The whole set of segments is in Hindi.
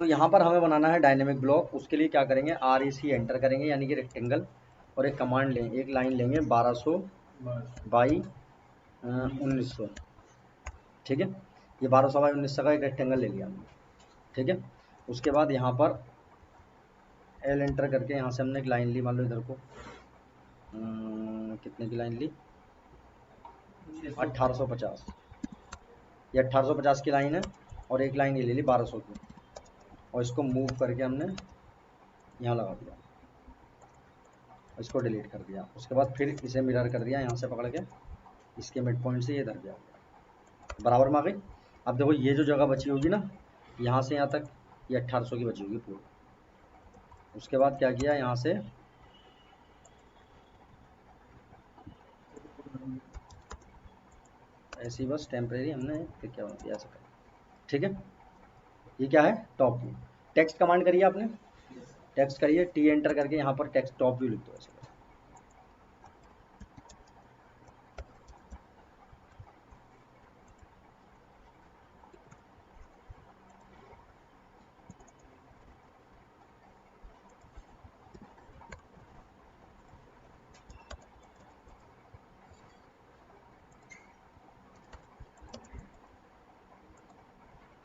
तो यहाँ पर हमें बनाना है डायनेमिक ब्लॉक। उसके लिए क्या करेंगे, REC एंटर करेंगे यानी कि रेक्टेंगल, और एक कमांड लेंगे, एक लाइन लेंगे 1200 बाई 1900। ठीक है, ये 1200 बाई 1900 का एक रेक्टेंगल ले लिया हमने। ठीक है, उसके बाद यहाँ पर L एंटर करके यहाँ से हमने एक लाइन ली, मान लो इधर को कितने की लाइन ली, 1850। ये 1850 की लाइन है, और एक लाइन ये ले ली 1200 की, और इसको मूव करके हमने यहाँ लगा दिया, इसको डिलीट कर दिया। उसके बाद फिर इसे मिरर कर दिया यहाँ से पकड़ के, इसके मिड पॉइंट से ये इधर गया, बराबर में आ गई। अब देखो ये जो जगह बची होगी ना, यहाँ से यहाँ तक ये 1800 की बची होगी पूरी। उसके बाद क्या किया, यहाँ से ऐसी बस टेम्परेरी हमने फिर क्या बना दिया ऐसा। ठीक है, ये क्या है, टॉप व्यू। टेक्स्ट कमांड करिए आपने, टेक्स्ट करिए, T एंटर करके यहाँ पर टेक्स्ट टॉप व्यू लिख दो ऐसे।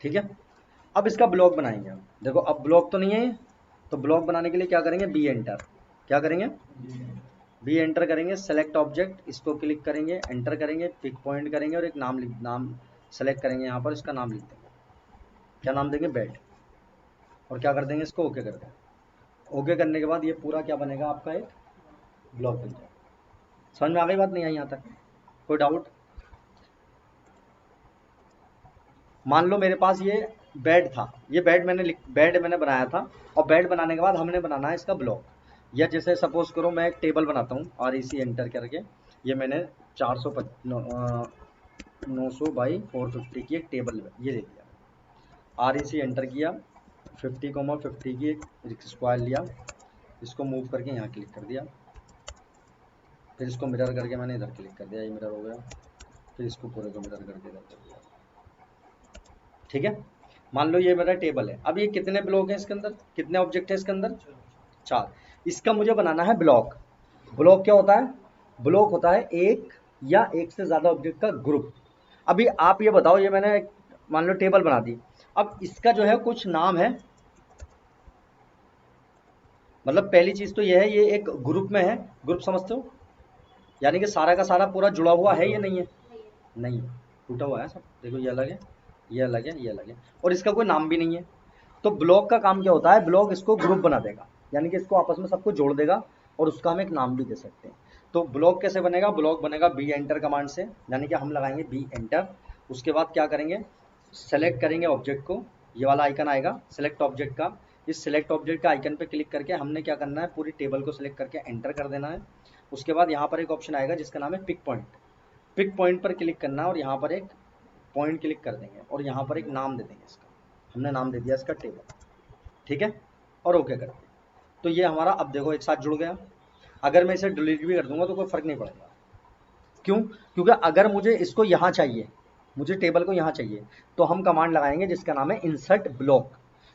ठीक है, अब इसका ब्लॉक बनाएंगे हम। देखो अब ब्लॉक तो नहीं है, तो ब्लॉक बनाने के लिए क्या करेंगे, B एंटर। क्या करेंगे, B एंटर करेंगे, सेलेक्ट ऑब्जेक्ट, इसको क्लिक करेंगे, एंटर करेंगे, पिक पॉइंट करेंगे, और एक नाम सेलेक्ट करेंगे, यहाँ पर इसका नाम लिख देंगे। क्या नाम देंगे, बेड। और क्या कर देंगे, इसको ओके कर देंगे। ओके करने के बाद ये पूरा क्या बनेगा, आपका एक ब्लॉक बन जाएगा। समझ में आ गई बात, नहीं आई यहाँ तक, कोई डाउट? मान लो मेरे पास ये बेड था, ये बेड मैंने बनाया था, और बेड बनाने के बाद हमने बनाना है इसका ब्लॉक। या जैसे सपोज करो मैं एक टेबल बनाता हूँ, REC एंटर करके, ये मैंने 900 बाई 450 की एक टेबल ये ले लिया। REC एंटर किया, 50,50 की एक स्क्वायर लिया, इसको मूव करके यहाँ क्लिक कर दिया, फिर इसको मिरर करके मैंने इधर क्लिक कर दिया, ये मिरर हो गया, फिर इसको पूरे को मिरर करके इधर कर दिया। ठीक है, मान लो ये मेरा टेबल है। अब ये कितने ब्लॉक हैं इसके अंदर, कितने ऑब्जेक्ट है इसके अंदर, 4। इसका मुझे बनाना है ब्लॉक। ब्लॉक क्या होता है, ब्लॉक होता है एक या एक से ज्यादा ऑब्जेक्ट का ग्रुप। अभी आप ये बताओ, ये मैंने मान लो टेबल बना दी, अब इसका जो है कुछ नाम है, मतलब पहली चीज तो ये है, ये एक ग्रुप में है, ग्रुप समझते हो, यानी कि सारा का सारा पूरा जुड़ा हुआ है, ये नहीं है, नहीं है, टूटा हुआ है सब। देखो ये अलग है, ये अलग है, ये अलग है, और इसका कोई नाम भी नहीं है। तो ब्लॉक का काम क्या होता है, ब्लॉक इसको ग्रुप बना देगा, यानी कि इसको आपस में सबको जोड़ देगा, और उसका हम एक नाम भी दे सकते हैं। तो ब्लॉक कैसे बनेगा, ब्लॉक बनेगा B एंटर कमांड से, यानी कि हम लगाएंगे B एंटर। उसके बाद क्या करेंगे, सेलेक्ट करेंगे ऑब्जेक्ट को, ये वाला आइकन आएगा सेलेक्ट ऑब्जेक्ट का, इस सेलेक्ट ऑब्जेक्ट का आइकन पे क्लिक करके हमने क्या करना है, पूरी टेबल को सिलेक्ट करके एंटर कर देना है। उसके बाद यहाँ पर एक ऑप्शन आएगा जिसका नाम है पिक पॉइंट, पिक पॉइंट पर क्लिक करना है, और यहाँ पर एक पॉइंट क्लिक कर देंगे, और यहाँ पर एक नाम दे देंगे इसका, हमने नाम दे दिया इसका टेबल। ठीक है, और ओके कर दिया। तो ये हमारा अब देखो एक साथ जुड़ गया। अगर मैं इसे डिलीट भी कर दूंगा तो कोई फर्क नहीं पड़ेगा। क्यों, क्योंकि अगर मुझे इसको यहाँ चाहिए, मुझे टेबल को यहाँ चाहिए, तो हम कमांड लगाएंगे जिसका नाम है insert block.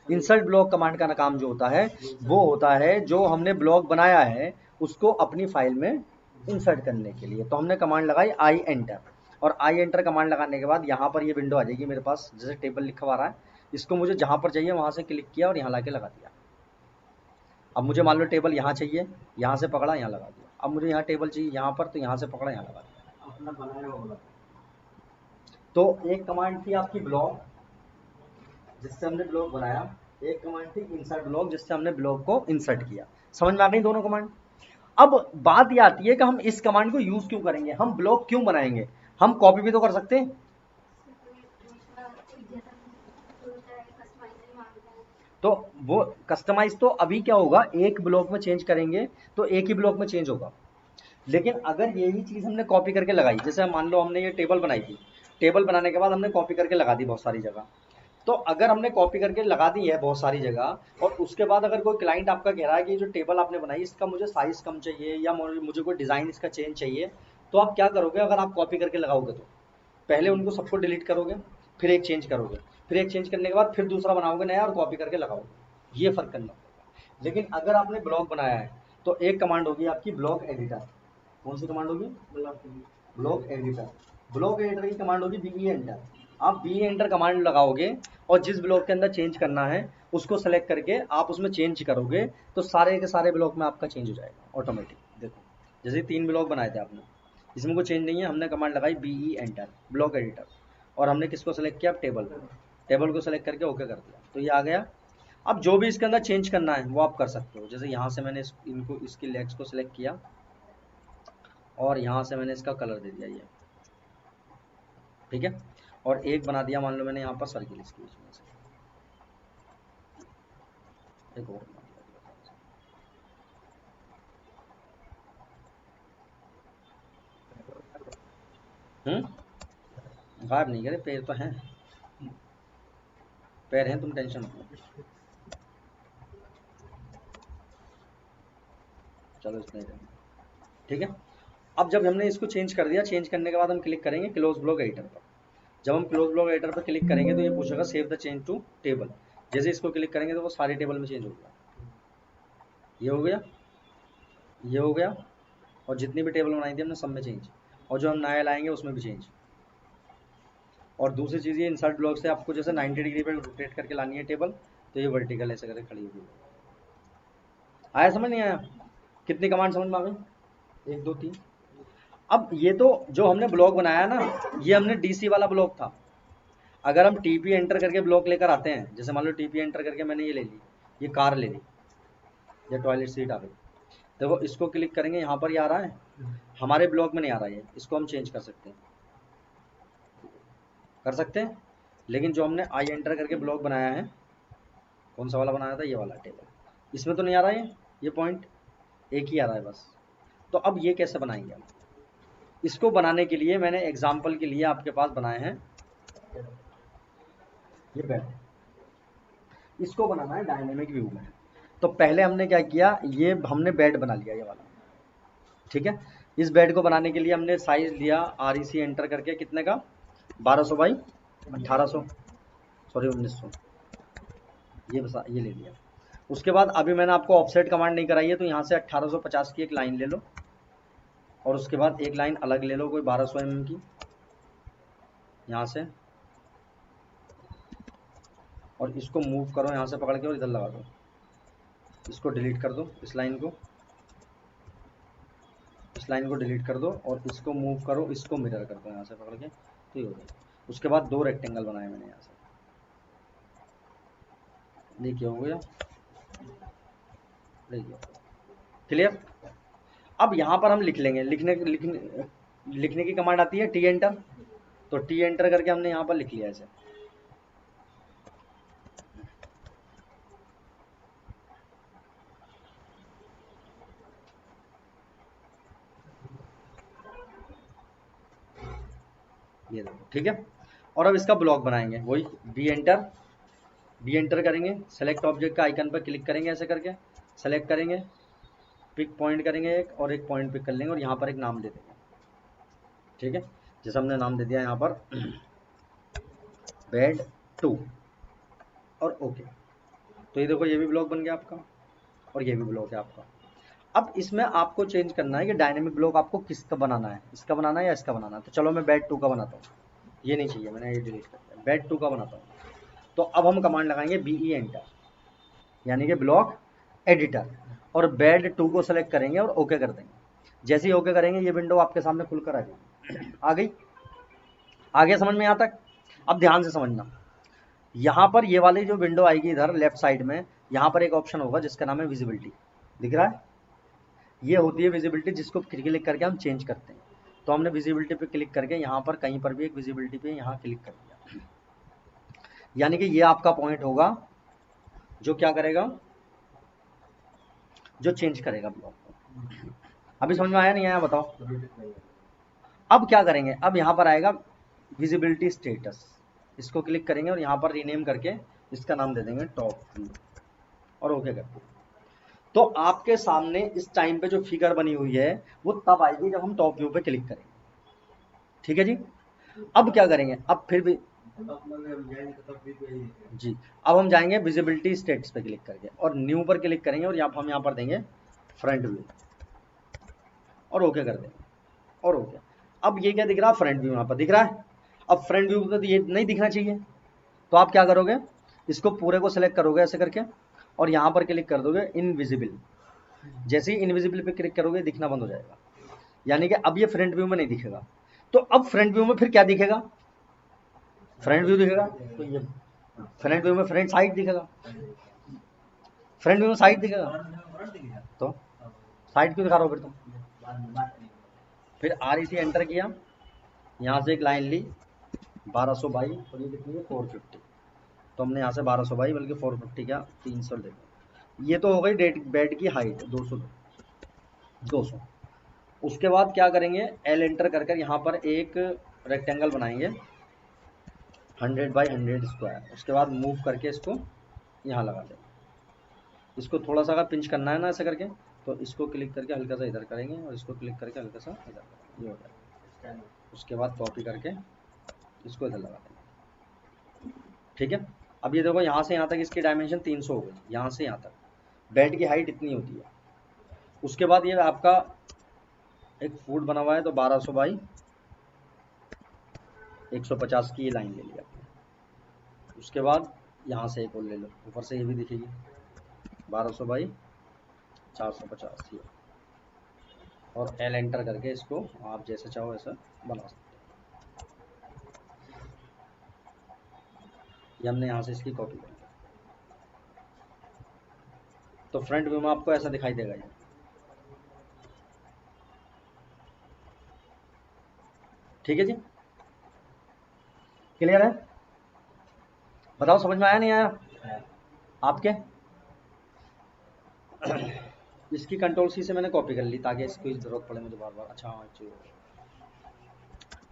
Insert block command का काम जो होता है, वो होता है जो हमने ब्लॉक बनाया है उसको अपनी फाइल में इंसर्ट करने के लिए। तो हमने कमांड लगाई आई एंटर, और आई एंटर कमांड लगाने के बाद यहाँ पर ये विंडो आ जाएगी मेरे पास, जैसे टेबल लिखा हुआ रहा है, इसको मुझे जहाँ पर चाहिए वहाँ से क्लिक किया और यहाँ ला के लगा दिया। अब मुझे मान लो टेबल यहाँ चाहिए, यहाँ से पकड़ा यहाँ लगा दिया। अब मुझे यहाँ टेबल चाहिए यहाँ पर, तो यहाँ से पकड़ा यहाँ लगा दिया। अपना बनाया होगा। तो एक कमांड थी आपकी ब्लॉक, जिससे हमने ब्लॉक बनाया, एक कमांड थी इंसर्ट ब्लॉक, जिससे हमने ब्लॉक को इंसर्ट किया। समझ में आ गई दोनों कमांड? अब बात ये आती है कि हम इस कमांड को यूज क्यों करेंगे, हम ब्लॉक क्यों बनाएंगे, हम कॉपी भी तो कर सकते हैं। तो वो कस्टमाइज तो अभी क्या होगा, एक ब्लॉक में चेंज करेंगे तो एक ही ब्लॉक में चेंज होगा। लेकिन अगर यही चीज हमने कॉपी करके लगाई, जैसे मान लो हमने ये टेबल बनाई थी, टेबल बनाने के बाद हमने कॉपी करके लगा दी बहुत सारी जगह, तो अगर हमने कॉपी करके लगा दी है बहुत सारी जगह, और उसके बाद अगर कोई क्लाइंट आपका कह रहा है कि जो टेबल आपने बनाई इसका मुझे साइज कम चाहिए, या मुझे कोई डिजाइन इसका चेंज चाहिए, तो आप क्या करोगे, अगर आप कॉपी करके लगाओगे तो पहले उनको सबको डिलीट करोगे, फिर एक चेंज करोगे, फिर एक चेंज करने के बाद फिर दूसरा बनाओगे नया और कॉपी करके लगाओगे, ये फर्क करना पड़ेगा। लेकिन अगर आपने ब्लॉक बनाया है तो एक कमांड होगी आपकी ब्लॉक एडिटर। कौन सी कमांड होगी? Block editor. ब्लॉक एडिटर की कमांड होगी बी एंटर। आप बी एंटर कमांड लगाओगे और जिस ब्लॉक के अंदर चेंज करना है उसको सेलेक्ट करके आप उसमें चेंज करोगे तो सारे के सारे ब्लॉक में आपका चेंज हो जाएगा ऑटोमेटिक। देखो जैसे 3 ब्लॉक बनाए थे आपने, इसमें कोई चेंज नहीं है, हमने कमांड लगाई बी एंटर ब्लॉक एडिटर और हमने किसको सेलेक्ट किया? टेबल को। टेबल को सेलेक्ट करके ओके कर दिया तो ये आ गया। अब जो भी इसके अंदर चेंज करना है वो आप कर सकते हो। जैसे यहाँ से मैंने इनको इसकी लेग्स को सिलेक्ट किया और यहाँ से मैंने इसका कलर दे दिया ये, ठीक है। और एक बना दिया मान लो मैंने यहाँ पर सर्किल इसकी बीच में से, एक और बना दिया। गायब नहीं करे, पैर तो हैं, पैर हैं, तुम टेंशन मत लो। चलो इतना ही रहेगा, ठीक है। अब जब हमने इसको चेंज कर दिया, चेंज करने के बाद हम क्लिक करेंगे क्लोज ब्लॉक एडिटर पर। जब हम क्लोज ब्लॉक एडिटर पर क्लिक करेंगे तो ये पूछेगा save the change to table. जैसे इसको क्लिक करेंगे तो वो सारे टेबल में चेंज हो गया। ये हो गया, ये हो गया, और जितनी भी टेबल बनाई थी हमने सब में चेंज, और जो हम नया लाएंगे उसमें भी चेंज। और दूसरी चीज़ ये इंसर्ट ब्लॉक से आपको जैसे 90 डिग्री पर रोटेट करके लानी है टेबल, तो ये वर्टिकल ऐसे करके खड़ी होगी। आया समझ नहीं आया? कितनी कमांड समझ में आ गई? 1 2 3। अब ये तो जो हमने ब्लॉक बनाया ना, ये हमने डीसी वाला ब्लॉक था। अगर हम टीपी एंटर करके ब्लॉक लेकर आते हैं, जैसे मान लो टीपी एंटर करके मैंने ये ले ली, ये कार ले ली, ये टॉयलेट सीट आ गई, देखो इसको क्लिक करेंगे, यहाँ पर ये आ रहा है, हमारे ब्लॉक में नहीं आ रहा है, इसको हम चेंज कर सकते हैं, कर सकते हैं। लेकिन जो हमने आई एंटर करके ब्लॉक बनाया है, कौन सा वाला बनाया था? ये वाला टेबल, इसमें तो नहीं आ रहा है, ये पॉइंट एक ही आ रहा है बस। तो अब ये कैसे बनाएंगे हम? इसको बनाने के लिए मैंने एग्जाम्पल के लिए आपके पास बनाए हैं ये बेड, इसको बनाना है डायनेमिक व्यू में। तो पहले हमने क्या किया, ये हमने बेड बना लिया ये वाला, ठीक है। इस बेड को बनाने के लिए हमने साइज लिया REC एंटर करके, कितने का? 1200 बाई 1800, सॉरी 1900, ये ले लिया। उसके बाद अभी मैंने आपको ऑफसेट कमांड नहीं कराई है, तो यहाँ से 1850 की एक लाइन ले लो, और उसके बाद एक लाइन अलग ले लो कोई 1200 mm की यहाँ से, और इसको मूव करो यहाँ से पकड़ के और इधर लगा दो, इसको डिलीट कर दो, इस लाइन को डिलीट कर दो, और इसको मूव करो, इसको मिरर कर दो यहाँ से पकड़ के, तो ये हो गया। उसके बाद 2 रेक्टेंगल बनाए मैंने यहाँ से, देखिए हो गया, देखिए क्लियर। अब यहाँ पर हम लिख लेंगे, लिखने की कमांड आती है टी एंटर, तो टी एंटर करके हमने यहाँ पर लिख लिया ऐसे। ये देखो, ठीक है। और अब इसका ब्लॉक बनाएंगे, वही बी एंटर करेंगे, सेलेक्ट ऑब्जेक्ट का आइकन पर क्लिक करेंगे, ऐसे करके सेलेक्ट करेंगे, पिक पॉइंट करेंगे एक, और एक पॉइंट पिक कर लेंगे, और यहाँ पर एक नाम दे देंगे, ठीक है। जैसे हमने नाम दे दिया यहाँ पर बेड 2, और ओके। तो ये देखो, ये भी ब्लॉक बन गया आपका, और ये भी ब्लॉक है आपका। अब इसमें आपको चेंज करना है कि डायनेमिक ब्लॉक आपको किसका बनाना है, इसका बनाना है या इसका बनाना है। तो चलो मैं बेड 2 का बनाता हूँ, ये नहीं चाहिए, मैंने ये डिलीट कर दिया, बेड 2 का बनाता हूँ। तो अब हम कमांड लगाएंगे BE एंटर, यानी कि ब्लॉक एडिटर, और बेड 2 को सेलेक्ट करेंगे और ओके कर देंगे। जैसे ही ओके करेंगे ये विंडो आपके सामने खुलकर आ जाएगी। आ गई? आ गया समझ में यहाँ तक? अब ध्यान से समझना, यहाँ पर ये वाली जो विंडो आएगी इधर लेफ्ट साइड में, यहाँ पर एक ऑप्शन होगा जिसका नाम है विजिबिलिटी, दिख रहा है? ये होती है विजिबिलिटी, जिसको क्लिक करके हम चेंज करते हैं। तो हमने विजिबिलिटी पे क्लिक करके यहाँ पर कहीं पर भी एक विजिबिलिटी पे यहाँ क्लिक कर दिया, यानी कि ये आपका पॉइंट होगा जो क्या करेगा, जो चेंज करेगा ब्लॉक को। अभी समझ में आया नहीं आया बताओ? अब क्या करेंगे, अब यहाँ पर आएगा विजिबिलिटी स्टेटस, इसको क्लिक करेंगे और यहाँ पर रीनेम करके इसका नाम दे देंगे टॉप व्यू, और ओके कर देंगे। तो आपके सामने इस टाइम पे जो फिगर बनी हुई है वो तब आएगी जब हम टॉप व्यू पे क्लिक करेंगे, ठीक है जी। अब क्या करेंगे, अब फिर भी जी। अब हम जाएंगे विजिबिलिटी स्टेट्स पे क्लिक करके और न्यू पर क्लिक करेंगे और हम यहाँ पर देंगे फ्रंट व्यू और ओके कर देंगे और ओके। अब ये क्या दिख रहा है, फ्रंट व्यू यहाँ पर दिख रहा है। अब फ्रंट व्यू तो ये नहीं दिखना चाहिए, तो आप क्या करोगे, इसको पूरे को सिलेक्ट करोगे ऐसे करके और यहाँ पर क्लिक कर दोगे इनविजिबल। जैसे ही इनविजिबल पे क्लिक करोगे दिखना बंद हो जाएगा, यानी कि अब ये फ्रंट व्यू में नहीं दिखेगा। तो अब फ्रंट व्यू में फिर क्या दिखेगा, फ्रंट व्यू दिखेगा। तो ये फ्रंट व्यू में फ्रंट साइड दिखेगा, फ्रंट व्यू में साइड दिखेगा। तो साइड क्यों दिखा रहा हो फिर तुम। फिर REC एंटर किया, यहाँ से एक लाइन ली 1200 बाई और ये कितनी है 450, तो हमने यहाँ से 1200 बाई बल्कि 450 क्या 300 देखो। ये तो हो गई बेड की हाइट 200। उसके बाद क्या करेंगे, L एंटर कर कर यहाँ पर एक रेक्टेंगल बनाएंगे 100 बाई 100 स्क्वायर। उसके बाद मूव करके इसको यहाँ लगा देंगे। इसको थोड़ा सा अगर पिंच करना है ना ऐसे करके, तो इसको क्लिक करके हल्का सा इधर करेंगे और इसको क्लिक करके हल्का सा इधर करेंगे, ये हो जाएगा। उसके बाद कॉपी करके इसको इधर लगा देंगे, ठीक है। अब ये देखो यहाँ से यहाँ तक इसकी डायमेंशन 300 हो गई, यहाँ से यहाँ तक बेड की हाइट इतनी होती है। उसके बाद ये आपका एक फुट बना हुआ है, तो 1200 बाई 150 की ये लाइन ले लिया। उसके बाद यहाँ से एक और ले लो, ऊपर से ये भी दिखेगी 1200 बाई 450 ये, और L एंटर करके इसको आप जैसे चाहो ऐसा बना सकते हो। ये हमने यहाँ से इसकी कॉपी कर ली, तो फ्रंट व्यू में आपको ऐसा दिखाई देगा ये, ठीक है जी, क्लियर है। बताओ समझ में आया नहीं आया आपके। इसकी कंट्रोल C से मैंने कॉपी कर ली ताकि इसको इस जरूरत पड़े मुझे बार बार। अच्छा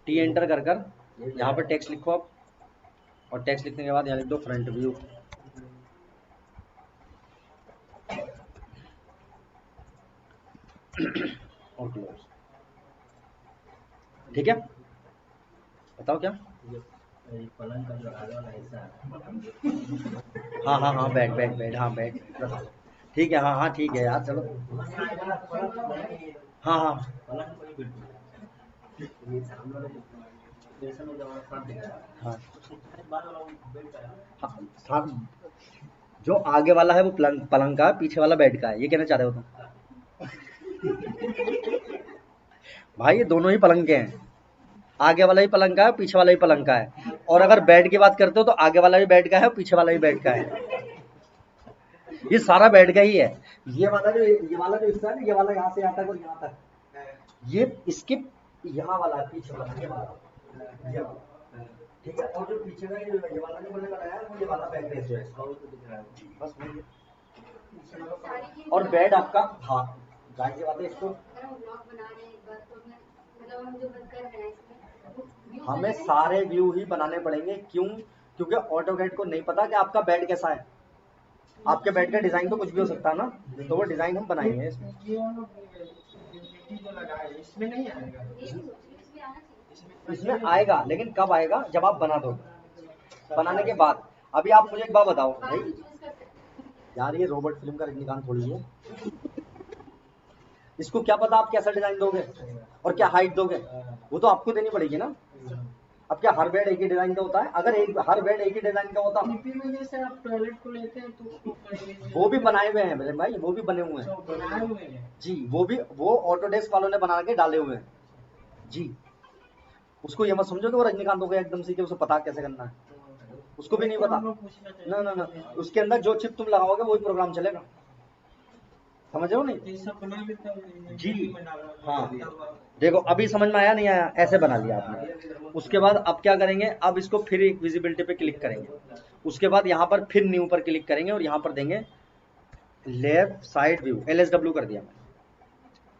T एंटर कर कर यहाँ पर टेक्स्ट लिखो आप, और टेक्स्ट लिखने के बाद यहाँ लिख दो फ्रंट व्यू, और क्लोज, ठीक है। बताओ क्या। पलंग का जो आगे वाला हिस्सा है, हाँ बेड हाँ बेड, ठीक है। हाँ ठीक है यार, चलो हाँ हाँ, जो आगे वाला है वो पलंग का, पीछे वाला बेड का है, ये कहना चाह रहे हो तुम। भाई ये दोनों ही पलंग के हैं, आगे वाला भी पलंग का है, पीछे वाला भी पलंग का है। और अगर बेड की बात करते हो तो आगे वाला भी बेड का है और पीछे वाला भी बेड का है। ये सारा बेड का ही है। ये वाला जो हिस्सा है ना, ये वाला यहाँ से यहाँ तक और यहाँ तक, ये इसके यहाँ वाला है, पीछे वाला ये वाला, ठीक है। और जो पीछे का ये वाला जो मैंने बनाया है वो ये वाला बेड जो है, बस वही। और बेड आपका, हाँ जाहिर सी बात है इसको हमें सारे व्यू ही बनाने पड़ेंगे। क्यों, क्योंकि ऑटोकैड को नहीं पता कि आपका बेड कैसा है। आपके बेड का डिजाइन तो कुछ भी हो सकता है ना, तो वो डिजाइन हम बनाएंगे इसमें नहीं आएगा, इसमें आएगा, लेकिन कब आएगा, जब आप बना दोगे, बनाने के बाद। अभी आप मुझे एक बात बताओ भाई, यार ये रोबोट फिल्म का रजनीकांत थोड़ी है, इसको क्या पता आप कैसा डिजाइन दोगे और क्या हाइट दोगे, वो तो आपको देनी पड़ेगी ना। अब क्या हर बेड एक ही डिजाइन का होता है? अगर हर बेड एक ही डिजाइन का होता, जैसे आप टॉयलेट को लेते हैं तो वो भी बनाए हुए हैं मेरे भाई, वो भी बने हुए हैं जी, वो ऑटोडेस्क वालों ने बना के डाले हुए हैं जी। उसको ये मत समझो कि वो रजनीकांत हो गया एकदम से कि उसे पता कैसे करना है, उसको भी नहीं पता। ना उसके अंदर जो चिप तुम लगाओगे वही प्रोग्राम चलेगा, समझ रहे हो नहीं जी। हाँ देखो अभी समझ में आया नहीं आया, ऐसे बना लिया आपने। उसके बाद अब क्या करेंगे, अब इसको फिर एक विजिबिलिटी पे क्लिक करेंगे। उसके बाद यहाँ पर फिर न्यू पर क्लिक करेंगे और यहाँ पर देंगे लेफ्ट साइड व्यू, LSW कर दिया मैंने,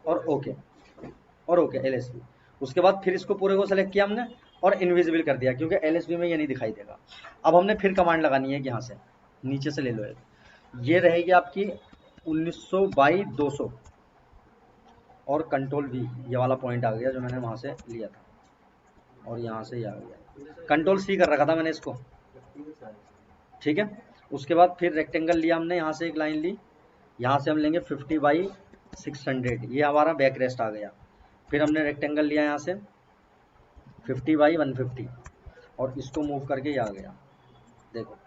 और ओके LSW। उसके बाद फिर इसको पूरे को सेलेक्ट किया हमने और इनविजिबल कर दिया, क्योंकि LSW में ये नहीं दिखाई देगा। अब हमने फिर कमांड लगानी है कि यहाँ से नीचे से ले लो, ये रहेगी आपकी 1900 बाई 200 और कंट्रोल V, ये वाला पॉइंट आ गया जो मैंने वहां से लिया था, और यहाँ से ये आ गया। कंट्रोल सी कर रखा था मैंने इसको, ठीक है। उसके बाद फिर रेक्टेंगल लिया हमने, यहाँ से एक लाइन ली, यहाँ से हम लेंगे 50/600, ये हमारा बैक रेस्ट आ गया। फिर हमने रेक्टेंगल लिया यहाँ से 50/150 और इसको मूव करके ये आ गया, देखो।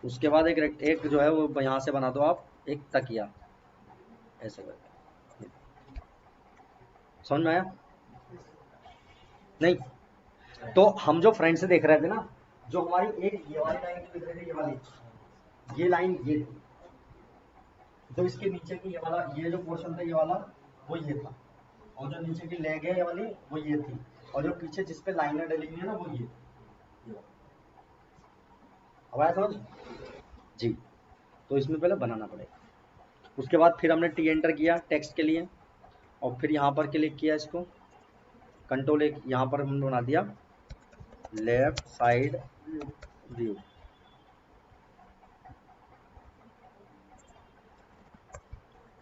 उसके बाद एक जो है वो यहाँ से बना दो आप, एक तकिया ऐसे करके। समझ में आया? नहीं? तो हम जो फ्रंट से देख रहे थे ना, जो हमारी एक ये वाली लाइन दिख रही थी, ये वाली, ये लाइन ये थी, जो इसके नीचे की ये वाला, ये जो पोर्शन था ये वाला, वो ये था, और जो नीचे की लेग है ये वाली, वो ये थी, और जो पीछे जिस पे लाइनें डली हुई है ना, वो ये वाला। अब आया समझ? जी। तो इसमें पहले बनाना पड़ेगा। उसके बाद फिर हमने टी एंटर किया टेक्स्ट के लिए, और फिर यहाँ पर क्लिक किया, इसको कंट्रोल एक यहाँ पर हमने बना दिया लेफ्ट साइड व्यू,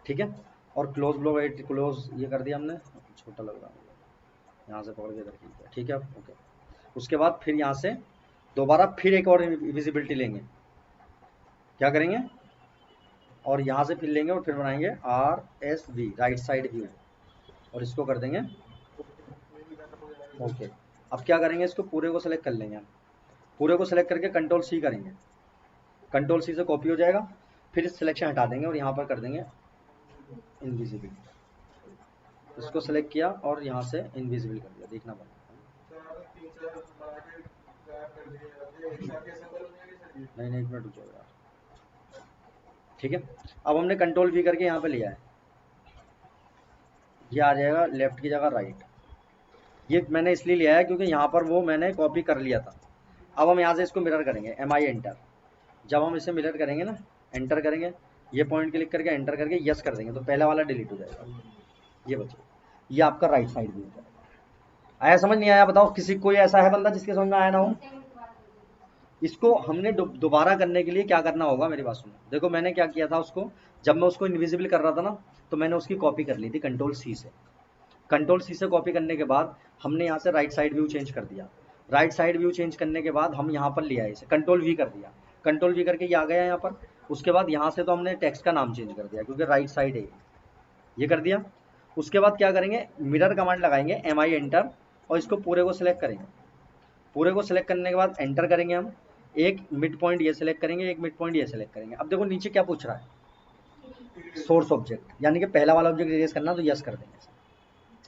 ठीक है। और क्लोज ब्लॉक क्लोज ये कर दिया हमने, छोटा लग रहा है यहाँ से पकड़ के रखिए, ठीक है, ओके। उसके बाद फिर यहाँ से दोबारा फिर एक और विजिबिलिटी लेंगे, क्या करेंगे, और यहाँ से फिर लेंगे और फिर बनाएंगे RSV राइट साइड व्यू, और इसको कर देंगे ओके। अब क्या करेंगे, इसको पूरे को सेलेक्ट कर लेंगे हम, पूरे को सेलेक्ट करके कंट्रोल सी करेंगे, कंट्रोल सी से कॉपी हो जाएगा। फिर इस सिलेक्शन हटा देंगे और यहाँ पर कर देंगे इनविजिबल, इसको सेलेक्ट किया और यहाँ से इनविजिबल कर दिया, देखना पड़ेगा। नहीं नहीं, एक मिनट रुक जाओ यार, ठीक है। अब हमने कंट्रोल V करके यहाँ पे लिया है, ये आ जाएगा लेफ्ट की जगह राइट। ये मैंने इसलिए लिया है क्योंकि यहाँ पर वो मैंने कॉपी कर लिया था। अब हम यहाँ से इसको मिरर करेंगे, MI एंटर। जब हम इसे मिरर करेंगे ना, एंटर करेंगे, ये पॉइंट क्लिक करके एंटर करके यस कर देंगे, तो पहला वाला डिलीट हो जाएगा, ये बचे, ये आपका राइट साइड व्यू है। आया समझ? नहीं आया बताओ, किसी कोई ऐसा है बंदा जिसके समझ में आया ना हो? इसको हमने दोबारा करने के लिए क्या करना होगा, मेरी बात सुनो। देखो मैंने क्या किया था, उसको जब मैं उसको इनविजिबल कर रहा था ना, तो मैंने उसकी कॉपी कर ली थी कंट्रोल सी से। कंट्रोल सी से कॉपी करने के बाद हमने यहाँ से राइट साइड व्यू चेंज कर दिया, राइट साइड व्यू चेंज करने के बाद हम यहाँ पर लिया इसे, कंट्रोल V कर दिया, कंट्रोल V करके ये आ गया यहाँ पर। उसके बाद यहाँ से तो हमने टेक्स्ट का नाम चेंज कर दिया क्योंकि राइट साइड है, ये कर दिया। उसके बाद क्या करेंगे, मिरर कमांड लगाएंगे, MI एंटर, और इसको पूरे को सिलेक्ट करेंगे। पूरे को सिलेक्ट करने के बाद एंटर करेंगे हम, एक मिड पॉइंट ये सिलेक्ट करेंगे, एक मिड पॉइंट ये सिलेक्ट करेंगे। अब देखो नीचे क्या पूछ रहा है, सोर्स ऑब्जेक्ट, यानी कि पहला वाला ऑब्जेक्ट इरेज करना, तो यस कर देंगे,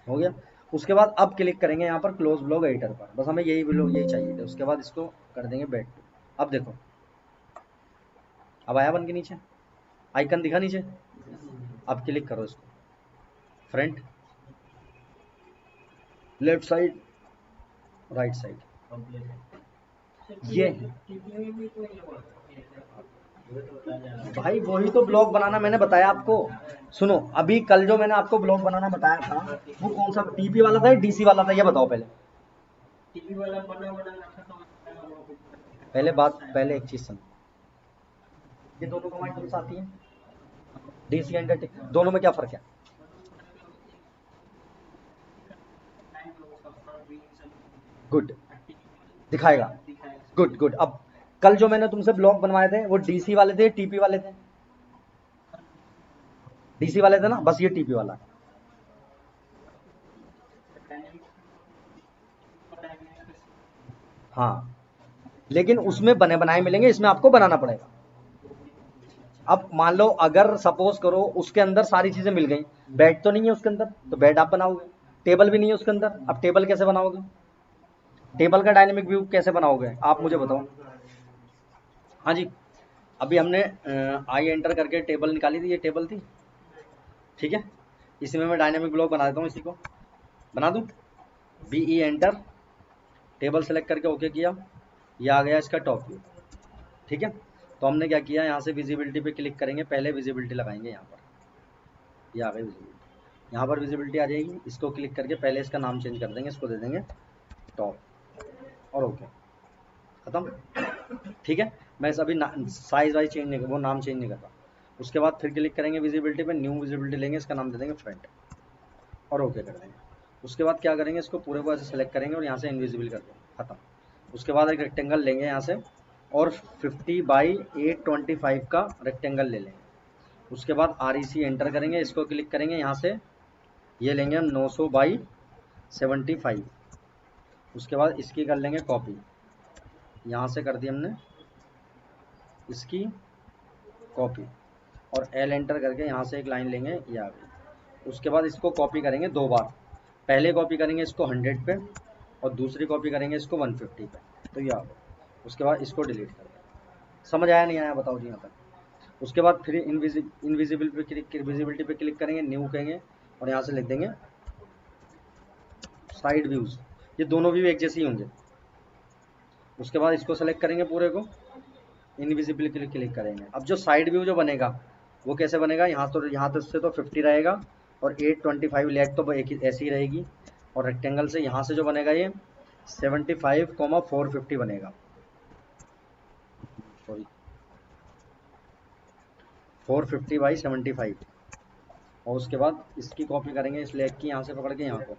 हो गया। उसके बाद अब क्लिक करेंगे यहाँ पर क्लोज ब्लॉक एडिटर पर, बस हमें यही चाहिए था। उसके बाद इसको कर देंगे बैक टू। अब देखो, अब आया बन के नीचे, आइकन दिखा नीचे। अब क्लिक करो इसको, front, left side, right side, ये भाई वही तो ब्लॉग बनाना मैंने बताया आपको। सुनो, अभी कल जो मैंने आपको ब्लॉग बनाना बताया था, वो कौन सा, TP वाला था या DC वाला था, ये बताओ पहले। टीवी वाला बना रखा था, पहले एक चीज समझो, ये दोनों कमांड कौन सा आती है, DC एंड दोनों में क्या फर्क है? गुड, दिखाएगा, गुड गुड। अब कल जो मैंने तुमसे ब्लॉग बनवाए थे वो DC वाले थे, TP वाले थे? DC वाले थे ना, बस ये TP वाला है। हाँ, लेकिन उसमें बने बनाए मिलेंगे, इसमें आपको बनाना पड़ेगा। अब मान लो अगर सपोज करो उसके अंदर सारी चीजें मिल गई, बेड तो नहीं है उसके अंदर, तो बेड आप बनाओगे। टेबल भी नहीं है उसके अंदर, अब टेबल कैसे बनाओगे? टेबल का डायनेमिक व्यू कैसे बनाओगे आप मुझे बताओ। हाँ जी, अभी हमने आई एंटर करके टेबल निकाली थी, ये टेबल थी, ठीक है। इसमें मैं डायनेमिक ब्लॉक बना देता हूँ, इसी को बना दूँ, BE एंटर, टेबल सेलेक्ट करके ओके किया, ये आ गया इसका टॉप व्यू, ठीक है। तो हमने क्या किया, यहाँ से विजिबिलिटी पे क्लिक करेंगे, पहले विजिबिलिटी लगाएंगे यहाँ पर, ये आ गई विजिबिलिटी, यहाँ पर विजिबिलिटी आ जाएगी। इसको क्लिक करके पहले इसका नाम चेंज कर देंगे, इसको दे देंगे टॉप, और ओके, खत्म, ठीक है। मैं अभी साइज वाइज चेंज नहीं, वो नाम चेंज नहीं कर रहा। उसके बाद फिर क्लिक करेंगे विजिबिलिटी पे, न्यू विजिबिलिटी लेंगे, इसका नाम दे देंगे फ्रंट, और ओके कर देंगे। उसके बाद क्या करेंगे, इसको पूरे को ऐसे सेलेक्ट करेंगे और यहाँ से इनविजिबल कर देंगे, खत्म। उसके बाद एक रेक्टेंगल लेंगे यहाँ से और 50 बाई 825 का रेक्टेंगल ले लेंगे। उसके बाद REC एंटर करेंगे, इसको क्लिक करेंगे, यहाँ से ये लेंगे हम 900 बाई 75। उसके बाद इसकी कर लेंगे कॉपी, यहाँ से कर दी हमने इसकी कॉपी और L एंटर करके यहाँ से एक लाइन लेंगे, ये आ गई। उसके बाद इसको कॉपी करेंगे 2 बार, पहले कॉपी करेंगे इसको 100 पे और दूसरी कॉपी करेंगे इसको 150 पे, तो ये आ गया। उसके बाद इसको डिलीट कर देंगे। समझ आया नहीं आया बताओ जी यहाँ तक। उसके बाद फिर इनविजिबिलिटी पे क्लिक करेंगे, न्यू कहेंगे और यहाँ से लिख देंगे साइड व्यूज, ये दोनों व्यू एक जैसे ही होंगे। उसके बाद इसको सेलेक्ट करेंगे पूरे को, इनविजिबिलिटी क्लिक करेंगे। अब जो साइड व्यू जो बनेगा वो कैसे बनेगा, यहाँ तो से तो 50 रहेगा और 825 लेग तो एक ही ऐसी ही रहेगी और रेक्टेंगल से यहाँ से जो बनेगा ये 75,450 बनेगा, सॉरी 450 बाई 75। और उसके बाद इसकी कॉपी करेंगे इस लेग की, यहाँ से पकड़ के यहाँ को,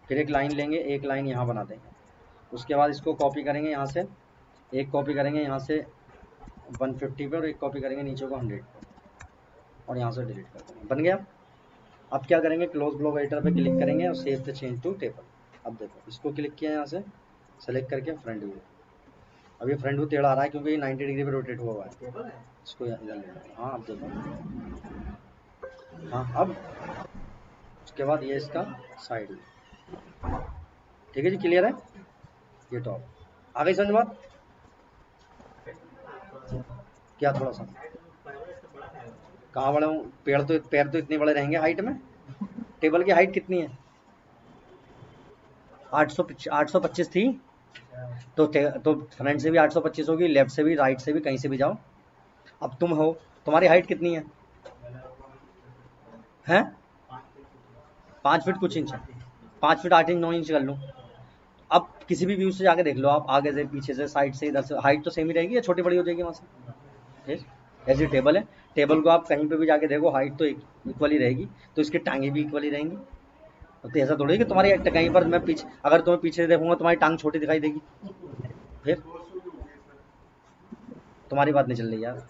फिर एक लाइन लेंगे, एक लाइन यहाँ बना देंगे। उसके बाद इसको कॉपी करेंगे, यहाँ से एक कॉपी करेंगे यहाँ से 150 पे और एक कॉपी करेंगे नीचे को 100 पे और यहाँ से डिलीट कर देंगे, बन गया। अब क्या करेंगे, क्लोज ब्लॉक एडिटर पे क्लिक करेंगे और save the change to table. अब देखो इसको क्लिक किया, यहाँ से सेलेक्ट करके फ्रंट व्यू, अब ये फ्रंट व्यू टेढ़ा आ रहा है क्योंकि ये 90 डिग्री पे रोटेट हुआ है। इसको इधर ले लेंगे, हाँ अब देखो, हाँ अब उसके बाद ये इसका साइड व्यू, ठीक है जी, क्लियर है। ये टॉप आ गई समझ बात क्या, थोड़ा सा कहाँ बड़े हूँ, पैर तो इतने बड़े रहेंगे हाइट में। टेबल की हाइट कितनी है, 825 थी, तो फ्रंट से भी 825 होगी, लेफ्ट से भी राइट से भी कहीं से भी जाओ। अब तुम हो, तुम्हारी हाइट कितनी है, हैं 5 फीट कुछ इंच है, 5 फीट 8 इंच 9 इंच कर लूँ। अब किसी भी व्यू से जाके देख लो आप, आगे से पीछे से साइड से इधर से, हाइट तो सेम ही रहेगी या छोटी बड़ी हो जाएगी वहाँ से। ऐसी टेबल है, टेबल को आप कहीं पे भी जाके देखो हाइट तो इक्वल ही रहेगी, तो इसकी टांगे भी इक्वल ही रहेंगी। तो ऐसा थोड़ी कि तुम्हारी कहीं पर मैं पीछे, अगर तुम्हें पीछे देखूंगा तुम्हारी टांग छोटी दिखाई देगी, फिर तुम्हारी बात नहीं चल रही यार।